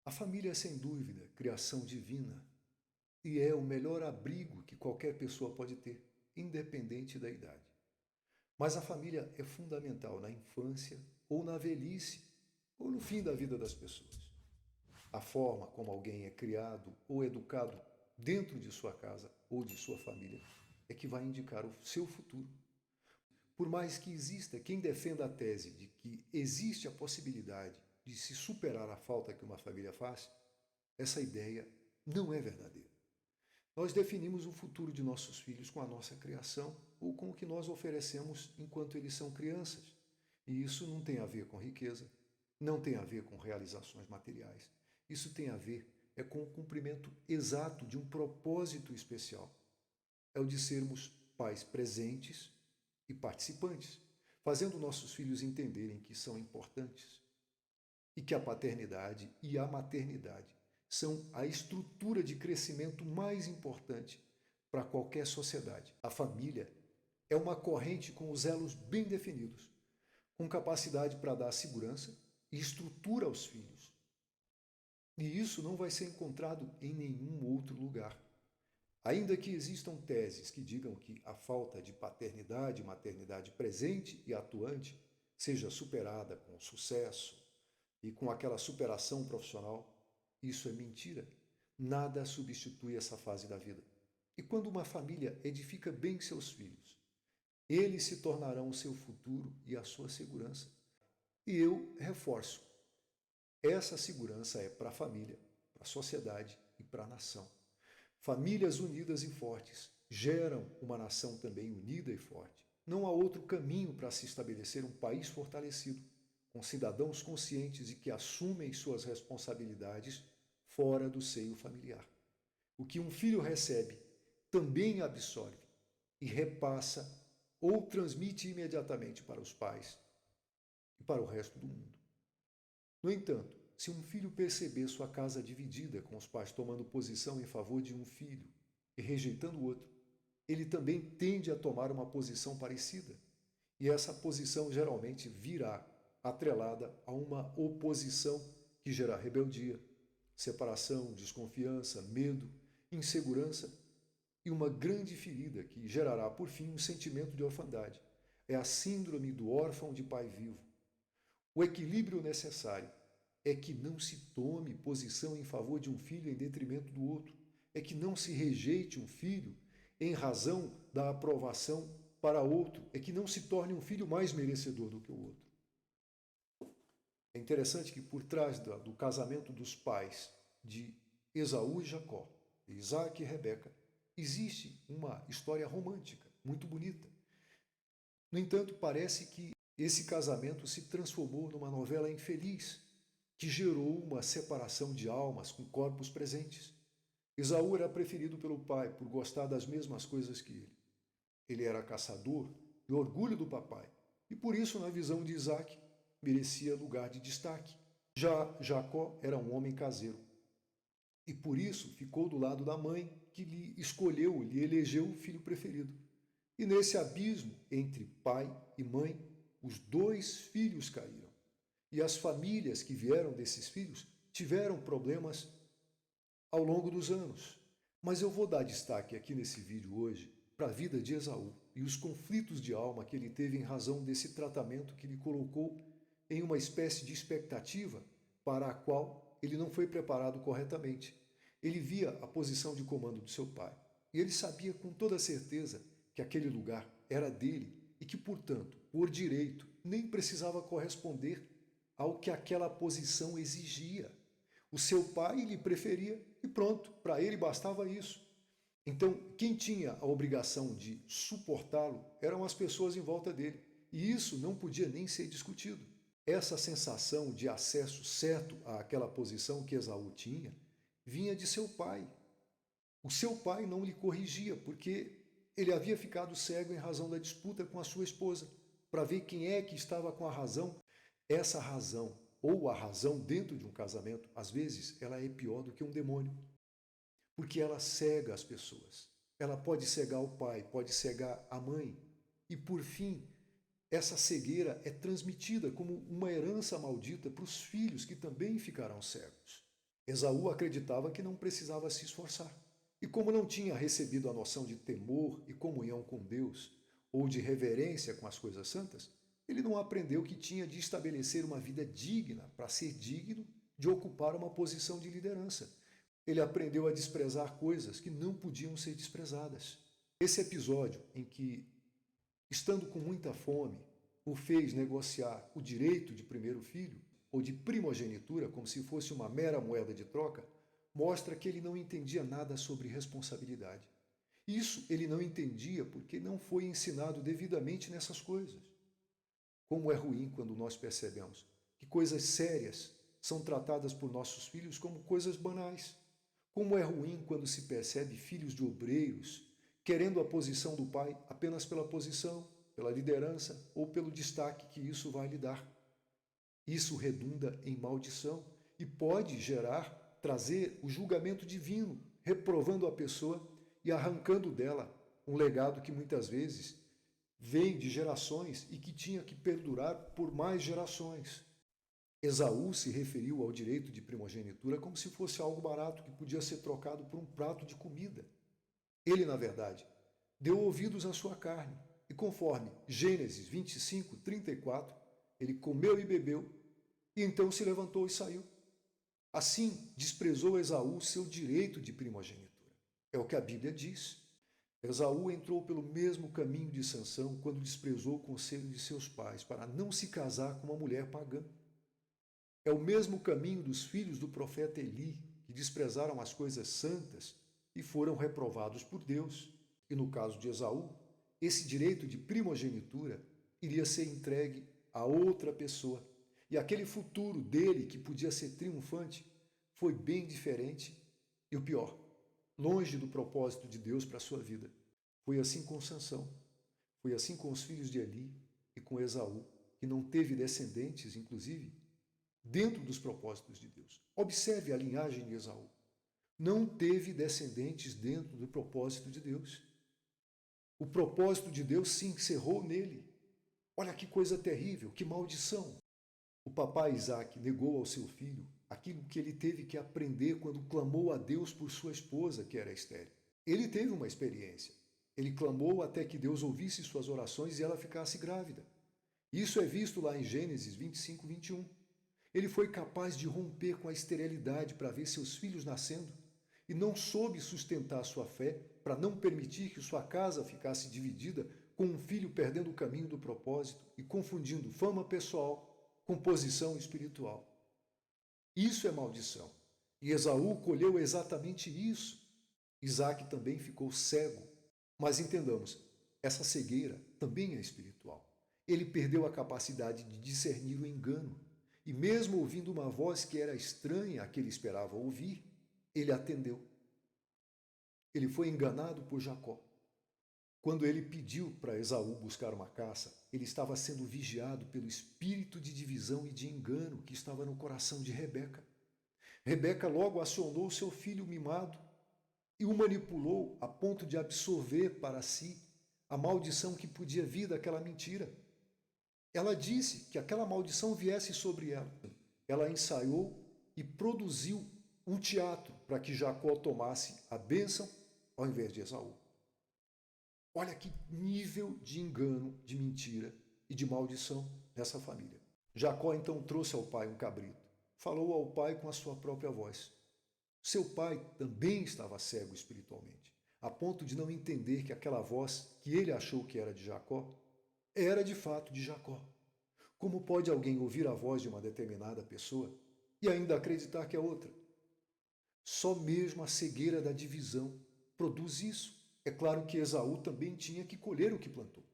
A família é, sem dúvida, criação divina e é o melhor abrigo que qualquer pessoa pode ter, independente da idade. Mas a família é fundamental na infância ou na velhice ou no fim da vida das pessoas. A forma como alguém é criado ou educado dentro de sua casa ou de sua família é que vai indicar o seu futuro. Por mais que exista quem defenda a tese de que existe a possibilidade de se superar a falta que uma família faz, essa ideia não é verdadeira. Nós definimos o futuro de nossos filhos com a nossa criação ou com o que nós oferecemos enquanto eles são crianças. E isso não tem a ver com riqueza, não tem a ver com realizações materiais. Isso tem a ver com o cumprimento exato de um propósito especial. É o de sermos pais presentes e participantes, fazendo nossos filhos entenderem que são importantes e que a paternidade e a maternidade são a estrutura de crescimento mais importante para qualquer sociedade. A família é uma corrente com os elos bem definidos, com capacidade para dar segurança e estrutura aos filhos. E isso não vai ser encontrado em nenhum outro lugar. Ainda que existam teses que digam que a falta de paternidade e maternidade presente e atuante seja superada com sucesso e com aquela superação profissional, isso é mentira. Nada substitui essa fase da vida. E quando uma família edifica bem seus filhos, eles se tornarão o seu futuro e a sua segurança. E eu reforço, essa segurança é para a família, para a sociedade e para a nação. Famílias unidas e fortes geram uma nação também unida e forte. Não há outro caminho para se estabelecer um país fortalecido, com cidadãos conscientes e que assumem suas responsabilidades fora do seio familiar. O que um filho recebe também absorve e repassa ou transmite imediatamente para os pais e para o resto do mundo. No entanto, se um filho perceber sua casa dividida, com os pais tomando posição em favor de um filho e rejeitando o outro, ele também tende a tomar uma posição parecida. E essa posição geralmente virá atrelada a uma oposição que gera rebeldia, separação, desconfiança, medo, insegurança e uma grande ferida que gerará, por fim, um sentimento de orfandade. É a síndrome do órfão de pai vivo. O equilíbrio necessário é que não se tome posição em favor de um filho em detrimento do outro. É que não se rejeite um filho em razão da aprovação para outro. É que não se torne um filho mais merecedor do que o outro. É interessante que por trás do casamento dos pais de Esaú e Jacó, Isaac e Rebeca, existe uma história romântica, muito bonita. No entanto, parece que esse casamento se transformou numa novela infeliz, que gerou uma separação de almas com corpos presentes. Esaú era preferido pelo pai por gostar das mesmas coisas que ele. Ele era caçador e orgulho do papai, e por isso, na visão de Isaac, merecia lugar de destaque. Já Jacó era um homem caseiro, e por isso ficou do lado da mãe, que lhe escolheu, lhe elegeu o filho preferido. E nesse abismo entre pai e mãe, os dois filhos caíram. E as famílias que vieram desses filhos tiveram problemas ao longo dos anos. Mas eu vou dar destaque aqui nesse vídeo hoje para a vida de Esaú e os conflitos de alma que ele teve em razão desse tratamento que lhe colocou em uma espécie de expectativa para a qual ele não foi preparado corretamente. Ele via a posição de comando do seu pai e ele sabia com toda certeza que aquele lugar era dele e que, portanto, por direito, nem precisava corresponder ao que aquela posição exigia. O seu pai lhe preferia e pronto, para ele bastava isso. Então, quem tinha a obrigação de suportá-lo eram as pessoas em volta dele, e isso não podia nem ser discutido. Essa sensação de acesso certo àquela posição que Esaú tinha vinha de seu pai. O seu pai não lhe corrigia, porque ele havia ficado cego em razão da disputa com a sua esposa, para ver quem é que estava com a razão. Essa razão, ou a razão dentro de um casamento, às vezes, ela é pior do que um demônio, porque ela cega as pessoas. Ela pode cegar o pai, pode cegar a mãe, e por fim, essa cegueira é transmitida como uma herança maldita para os filhos que também ficarão cegos. Esaú acreditava que não precisava se esforçar. E como não tinha recebido a noção de temor e comunhão com Deus, ou de reverência com as coisas santas, ele não aprendeu que tinha de estabelecer uma vida digna para ser digno de ocupar uma posição de liderança. Ele aprendeu a desprezar coisas que não podiam ser desprezadas. Esse episódio em que, estando com muita fome, o fez negociar o direito de primeiro filho, ou de primogenitura, como se fosse uma mera moeda de troca, mostra que ele não entendia nada sobre responsabilidade. Isso ele não entendia porque não foi ensinado devidamente nessas coisas. Como é ruim quando nós percebemos que coisas sérias são tratadas por nossos filhos como coisas banais. Como é ruim quando se percebe filhos de obreiros querendo a posição do pai apenas pela posição, pela liderança ou pelo destaque que isso vai lhe dar. Isso redunda em maldição e pode trazer o julgamento divino, reprovando a pessoa e arrancando dela um legado que muitas vezes vem de gerações e que tinha que perdurar por mais gerações. Esaú se referiu ao direito de primogenitura como se fosse algo barato que podia ser trocado por um prato de comida. Ele, na verdade, deu ouvidos à sua carne e, conforme Gênesis 25, 34, ele comeu e bebeu e então se levantou e saiu. Assim, desprezou Esaú seu direito de primogenitura. É o que a Bíblia diz. Esaú entrou pelo mesmo caminho de Sansão quando desprezou o conselho de seus pais para não se casar com uma mulher pagã. É o mesmo caminho dos filhos do profeta Eli, que desprezaram as coisas santas e foram reprovados por Deus. E no caso de Esaú, esse direito de primogenitura iria ser entregue a outra pessoa. E aquele futuro dele, que podia ser triunfante, foi bem diferente e o pior, longe do propósito de Deus para a sua vida. Foi assim com Sansão, foi assim com os filhos de Eli e com Esaú, que não teve descendentes, inclusive, dentro dos propósitos de Deus. Observe a linhagem de Esaú. Não teve descendentes dentro do propósito de Deus. O propósito de Deus se encerrou nele. Olha que coisa terrível, que maldição. O papai Isaac negou ao seu filho aquilo que ele teve que aprender quando clamou a Deus por sua esposa, que era estéril. Ele teve uma experiência. Ele clamou até que Deus ouvisse suas orações e ela ficasse grávida. Isso é visto lá em Gênesis 25, 21. Ele foi capaz de romper com a esterilidade para ver seus filhos nascendo e não soube sustentar sua fé para não permitir que sua casa ficasse dividida com um filho perdendo o caminho do propósito e confundindo fama pessoal com posição espiritual. Isso é maldição. E Esaú colheu exatamente isso. Isaac também ficou cego. Mas entendamos, essa cegueira também é espiritual. Ele perdeu a capacidade de discernir o engano. E mesmo ouvindo uma voz que era estranha à que ele esperava ouvir, ele atendeu. Ele foi enganado por Jacó. Quando ele pediu para Esaú buscar uma caça, ele estava sendo vigiado pelo espírito de divisão e de engano que estava no coração de Rebeca. Rebeca logo acionou seu filho mimado e o manipulou a ponto de absorver para si a maldição que podia vir daquela mentira. Ela disse que aquela maldição viesse sobre ela. Ela ensaiou e produziu um teatro para que Jacó tomasse a bênção ao invés de Esaú. Olha que nível de engano, de mentira e de maldição nessa família. Jacó então trouxe ao pai um cabrito. Falou ao pai com a sua própria voz. Seu pai também estava cego espiritualmente, a ponto de não entender que aquela voz que ele achou que era de Jacó, era de fato de Jacó. Como pode alguém ouvir a voz de uma determinada pessoa e ainda acreditar que é outra? Só mesmo a cegueira da divisão produz isso. É claro que Esaú também tinha que colher o que plantou.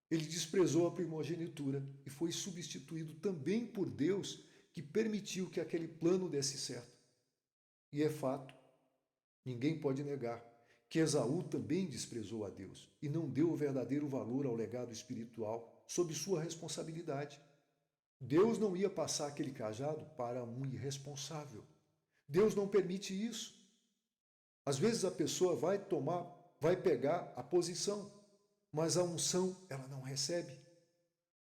Ele desprezou a primogenitura e foi substituído também por Deus, que permitiu que aquele plano desse certo. E é fato, ninguém pode negar, que Esaú também desprezou a Deus e não deu o verdadeiro valor ao legado espiritual sob sua responsabilidade. Deus não ia passar aquele cajado para um irresponsável. Deus não permite isso. Às vezes a pessoa vai pegar a posição, mas a unção ela não recebe.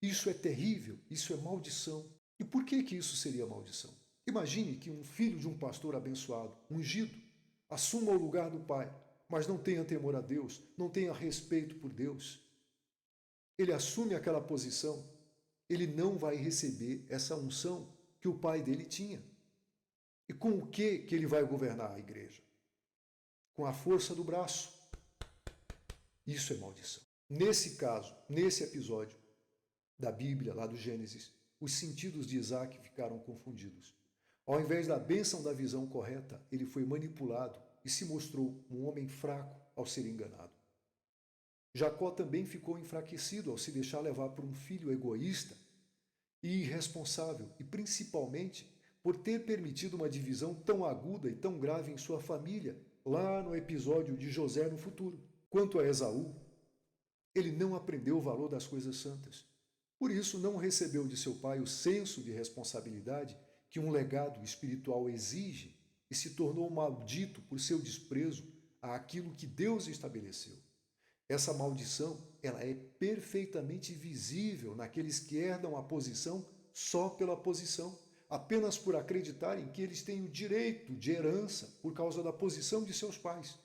Isso é terrível, isso é maldição. E por que isso seria maldição? Imagine que um filho de um pastor abençoado, ungido, assuma o lugar do pai, mas não tenha temor a Deus, não tenha respeito por Deus. Ele assume aquela posição, ele não vai receber essa unção que o pai dele tinha. E com o que ele vai governar a igreja? Com a força do braço. Isso é maldição. Nesse caso, nesse episódio da Bíblia, lá do Gênesis, os sentidos de Isaac ficaram confundidos. Ao invés da bênção da visão correta, ele foi manipulado e se mostrou um homem fraco ao ser enganado. Jacó também ficou enfraquecido ao se deixar levar por um filho egoísta e irresponsável, e principalmente por ter permitido uma divisão tão aguda e tão grave em sua família, lá no episódio de José no futuro. Quanto a Esaú, ele não aprendeu o valor das coisas santas. Por isso, não recebeu de seu pai o senso de responsabilidade que um legado espiritual exige e se tornou maldito por seu desprezo àquilo que Deus estabeleceu. Essa maldição, ela é perfeitamente visível naqueles que herdam a posição só pela posição, apenas por acreditarem que eles têm o direito de herança por causa da posição de seus pais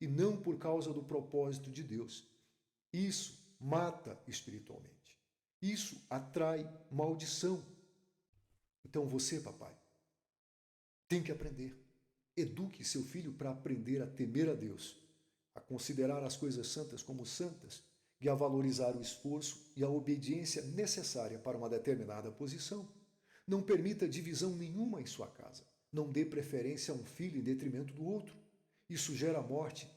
e não por causa do propósito de Deus. Isso mata espiritualmente. Isso atrai maldição. Então você, papai, tem que aprender. Eduque seu filho para aprender a temer a Deus, a considerar as coisas santas como santas e a valorizar o esforço e a obediência necessária para uma determinada posição. Não permita divisão nenhuma em sua casa. Não dê preferência a um filho em detrimento do outro. Isso gera morte.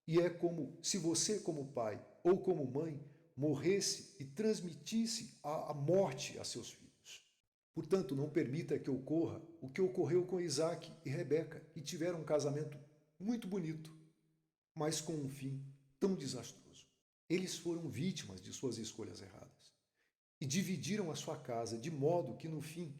E é como se você, como pai ou como mãe, morresse e transmitisse a morte a seus filhos. Portanto, não permita que ocorra o que ocorreu com Isaac e Rebeca, que tiveram um casamento muito bonito, mas com um fim tão desastroso. Eles foram vítimas de suas escolhas erradas e dividiram a sua casa de modo que, no fim,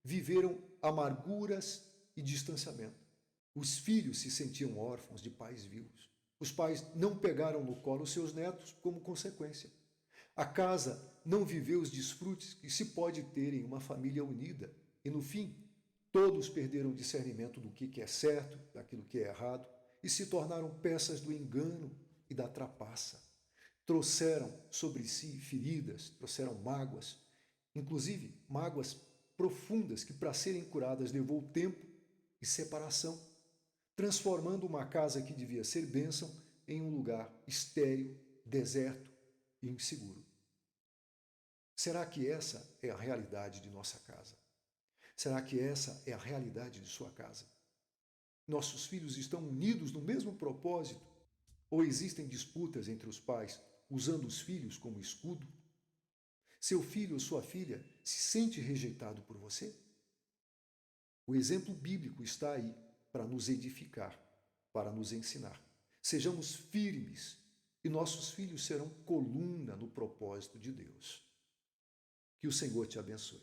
viveram amarguras e distanciamento. Os filhos se sentiam órfãos de pais vivos. Os pais não pegaram no colo seus netos como consequência. A casa não viveu os desfrutes que se pode ter em uma família unida. E, no fim, todos perderam o discernimento do que é certo, daquilo que é errado, e se tornaram peças do engano e da trapaça. Trouxeram sobre si feridas, trouxeram mágoas, inclusive mágoas profundas que, para serem curadas, levou tempo e separação, transformando uma casa que devia ser bênção em um lugar estéril, deserto e inseguro. Será que essa é a realidade de nossa casa? Será que essa é a realidade de sua casa? Nossos filhos estão unidos no mesmo propósito? Ou existem disputas entre os pais, usando os filhos como escudo? Seu filho ou sua filha se sente rejeitado por você? O exemplo bíblico está aí para nos edificar, para nos ensinar. Sejamos firmes e nossos filhos serão coluna no propósito de Deus. Que o Senhor te abençoe.